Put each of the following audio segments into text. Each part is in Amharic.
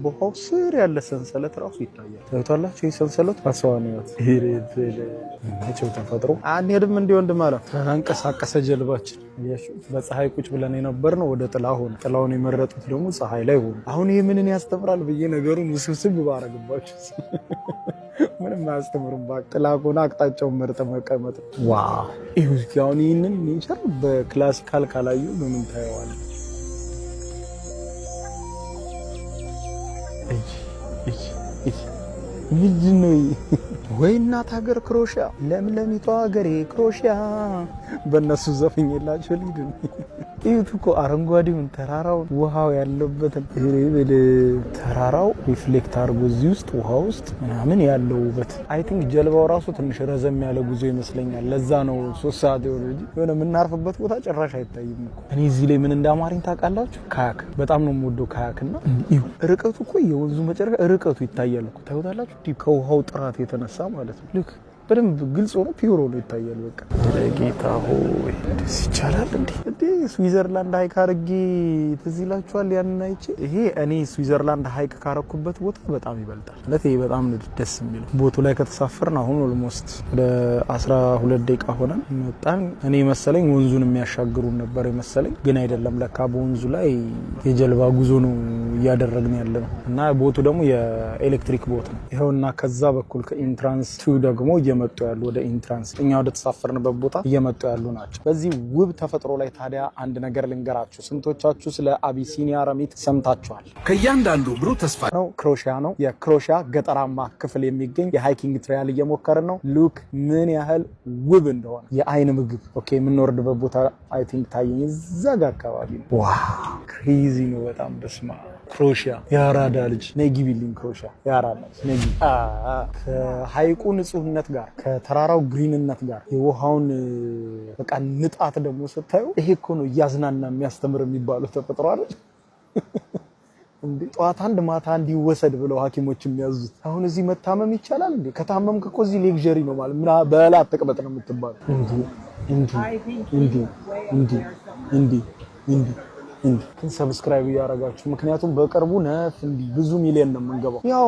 በውሃው ስር ያለ ሰንሰለት ራሱ ይታያል። ታዩታላችሁ? ይሄ ሰንሰለት አስዋኒያት ይሄ እቺው ተፈጥሮ አንሄድም እንደ ወንድ ማለት ተንቀሳቀሰ ጀልባችን። እያችሁ በፀሐይ ቁጭ ብለን የነበርነው ወደ ጥላ ሆነ። ጥላውን የመረጡት ደግሞ ፀሐይ ላይ ሆነ። አሁን ይሄ ምንን ያስተምራል ብዬ ነገሩን ውስብስብ ባረግባችሁ ምንም አያስተምርም። ጥላ ከሆነ አቅጣጫውን መርጠህ መቀመጥ። ዋው! ይሄ አሁን ይሄንን ኔቸር በክላሲካል ካላዩ ምን ታየዋለህ? ምንድነው? ወይ እናት ሀገር ክሮሺያ፣ ለምለሚቷ ሀገሬ ክሮሺያ በእነሱ ዘፈኝላቸው ልሂድ። እዩት እኮ አረንጓዴውን ተራራውን ውሃው ያለበትን ተራራው ሪፍሌክት አድርጎ እዚህ ውስጥ ውሃ ውስጥ ምናምን ያለው ውበት። አይ ቲንክ ጀልባው ራሱ ትንሽ ረዘም ያለ ጉዞ ይመስለኛል። ለዛ ነው 3 ሰዓት የሆነ እንጂ የሆነ የምናርፍበት ቦታ ጭራሽ አይታይም እኮ። እኔ እዚህ ላይ ምን እንዳማረኝ ታውቃላችሁ? ካያክ በጣም ነው የምወደው ካያክ። እና ርቀቱ እኮ የወንዙ መጨረሻ ርቀቱ ይታያል እኮ ታዩታላችሁ። ከውሃው ጥራት የተነሳ ማለት ነው። ልክ በደንብ ግልጽ ሆኖ ፒውር ሆኖ ይታያል። በቃ ለጌታ ሆይ ደስ ይቻላል እንዴ! ስዊዘርላንድ ሃይክ አድርጌ ትዝ ይላችኋል? ያንን አይቼ ይሄ እኔ ስዊዘርላንድ ሃይክ ካረኩበት ቦታ በጣም ይበልጣል። ማለት ይሄ በጣም ደስ የሚለው ቦቱ ላይ ከተሳፈርን አሁን ኦልሞስት ወደ 12 ደቂቃ ሆነን መጣን። እኔ መሰለኝ ወንዙን የሚያሻግሩን ነበር መሰለኝ፣ ግን አይደለም። ለካ በወንዙ ላይ የጀልባ ጉዞ ነው እያደረግን ያለ ነው። እና ቦቱ ደግሞ የኤሌክትሪክ ቦት ነው። ይሄውና ከዛ በኩል ከኢንትራንስ 2 ደግሞ እየመጡ ያሉ ወደ ኢንትራንስ እኛ ወደ ተሳፈርንበት ቦታ እየመጡ ያሉ ናቸው። በዚህ ውብ ተፈጥሮ ላይ ታዲያ አንድ ነገር ልንገራችሁ። ስንቶቻችሁ ስለ አቢሲኒያ ረሚት ሰምታችኋል? ከእያንዳንዱ ብሩህ ተስፋ ነው። ክሮሺያ ነው። የክሮሺያ ገጠራማ ክፍል የሚገኝ የሃይኪንግ ትራያል እየሞከርን ነው። ሉክ ምን ያህል ውብ እንደሆነ የአይን ምግብ። ኦኬ የምንወርድበት ቦታ አይ ቲንክ ታየኝ እዛ ጋር አካባቢ ነው። ዋው ክሬዚ ነው በጣም በስማ ክሮሺያ ያራዳ ልጅ ነይ ግቢልኝ። ክሮሺያ ያራዳ ነይ ግቢ። ከሃይቁ ንጹህነት ጋር ከተራራው ግሪንነት ጋር የውሃውን በቃ ንጣት ደግሞ ስታዩ ይሄ እኮ ነው እያዝናና የሚያስተምር የሚባለው ተፈጥሮ አይደል እንዴ? ጠዋት አንድ ማታ እንዲወሰድ ብለው ሐኪሞች የሚያዙት። አሁን እዚህ መታመም ይቻላል እንዴ? ከታመምክ እኮ እዚህ ሌክዠሪ ነው ማለት ምን በላ አትቀበጥ ነው የምትባለው። እንዴ ሰብስክራይብ ያረጋችሁ፣ ምክንያቱም በቅርቡ ነፍ እንዲ ብዙ ሚሊዮን ነው የምንገባው። ያው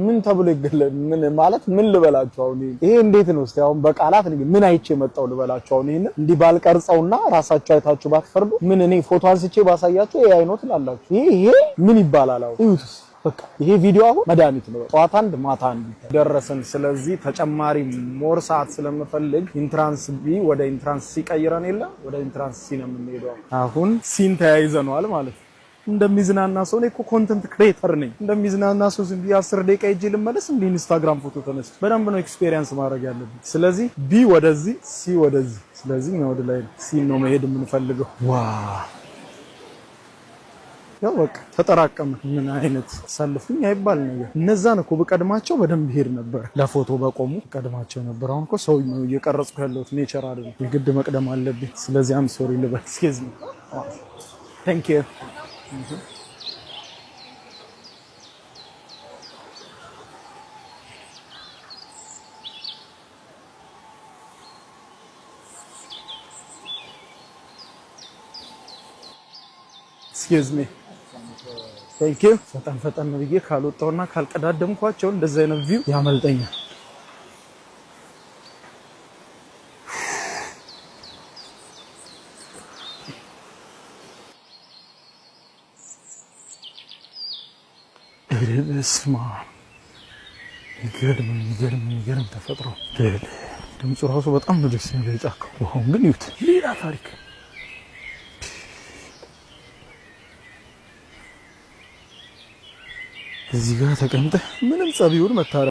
ምን ተብሎ ይገለል ምን ማለት ምን ልበላችሁ? አሁን ይሄ እንዴት ነው? እስቲ አሁን በቃላት ምን አይቼ መጣው ልበላችሁ? አሁን ይሄን እንዲ ባልቀርጸውና ራሳችሁ አይታችሁ ባትፈርዱ ምን እኔ ፎቶ አንስቼ ባሳያችሁ ይሄ አይኖት ላላችሁ ይሄ ምን ይባላል? አሁን እዩትስ በቃ ይሄ ቪዲዮ አሁን መድኃኒት ነው። ጠዋት አንድ ማታ አንድ ደረሰን። ስለዚህ ተጨማሪ ሞር ሰዓት ስለምፈልግ ኢንትራንስ ቢ ወደ ኢንትራንስ ሲ ቀይረን የለ ወደ ኢንትራንስ ሲ ነው የምንሄደው። አሁን ሲን ተያይዘናል ማለት ነው። እንደሚዝናና ሰው ነው እኮ ኮንተንት ክሬተር ነኝ። እንደሚዝናና ሰው ዝም ብዬ 10 ደቂቃ ሄጄ ልመለስ እንደ ኢንስታግራም ፎቶ ተነስቼ በደንብ ነው ኤክስፒሪየንስ ማድረግ ያለብኝ። ስለዚህ ቢ ወደዚህ ሲ ወደዚህ። ስለዚህ ነው ወደ ላይ ሲ ነው መሄድ የምንፈልገው። ዋው ያው በቃ ተጠራቀመ። ምን አይነት ሰልፉኝ አይባል ነገር። እነዛን እኮ በቀድማቸው በደንብ ሄድ ነበር። ለፎቶ በቆሙ ቀድማቸው ነበር። አሁን እኮ ሰው ነው እየቀረጽኩ ያለሁት ኔቸር አይደለም። የግድ መቅደም አለብኝ። ስለዚህ አም ሶሪ ልበል። ስኬዝ ነው። ታንክ ዩ ስኬዝ ሚ ታንክ ዩ። ፈጠን ብዬ ካልወጣውና ካልቀዳደምኳቸው እንደዚህ አይነት ቪው ያመልጠኛል። በስመ አብ ይገርም ተፈጥሮ። ድምፁ ራሱ በጣም ነው ደስ የሚለው ጫካው። ውሃውን ግን ይዩት፣ ሌላ ታሪክ። እዚህ ጋር ተቀምጠህ ምንም ጸቢውን መታረ